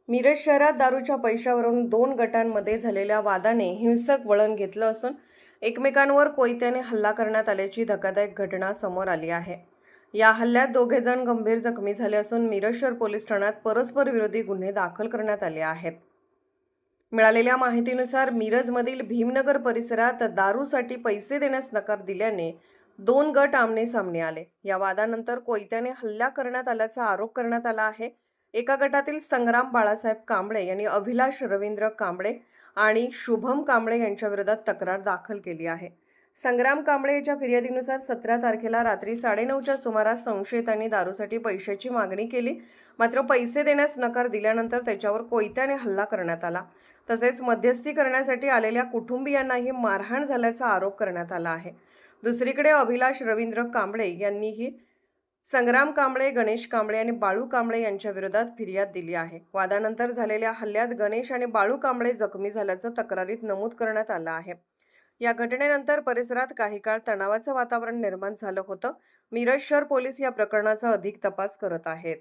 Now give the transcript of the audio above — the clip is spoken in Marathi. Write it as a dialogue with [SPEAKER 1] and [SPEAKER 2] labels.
[SPEAKER 1] मिरज शहरात दारूच्या पैशावरून दोन गटांमध्ये झालेल्या वादाने हिंसक वळण घेतलं असून एकमेकांवर कोयत्याने हल्ला करण्यात आल्याची धक्कादायक घटना समोर आली आहे। या हल्ल्यात दोघे जण गंभीर जखमी झाले असून मिरज शहर पोलीस ठाण्यात परस्पर विरोधी गुन्हे दाखल करण्यात आले आहेत। मिळालेल्या माहितीनुसार मिरजमधील भीमनगर परिसरात दारूसाठी पैसे देण्यास नकार दिल्याने दोन गट आमने-सामने आले। या वादानंतर कोयत्याने हल्ला करण्यात आल्याचा आरोप करण्यात आला आहे। एका गटातील संग्राम बाळासाहेब कांबळे यांनी अभिलाष रवींद्र कांबळे आणि शुभम कांबळे यांच्या विरोधात तक्रार दाखल केली आहे। संग्राम कांबळे यांच्या फिर्यादीनुसार 17 तारखेला रात्री 9:30च्या सुमारास संशयितांनी दारूसाठी पैशाची मागणी केली, मात्र पैसे देण्यास नकार दिल्यानंतर त्याच्यावर कोयत्याने हल्ला करण्यात आला। तसेच मध्यस्थी करण्यासाठी आलेल्या कुटुंबियांनाही मारहाण झाल्याचा आरोप करण्यात आला आहे। दुसरीकडे अभिलाष रवींद्र कांबळे यांनीही संग्राम कांबळे, गणेश कांबळे आणि बाळू कांबळे यांच्या विरोधात फिर्याद दिली आहे। वादानंतर झालेल्या हल्ल्यात गणेश आणि बाळू कांबळे जखमी झाल्याचं तक्रारीत नमूद करण्यात आलं आहे। या घटनेनंतर परिसरात काही काळ तणावाचं वातावरण निर्माण झालं होतं। मिरज शहर पोलीस या प्रकरणाचा अधिक तपास करत आहेत।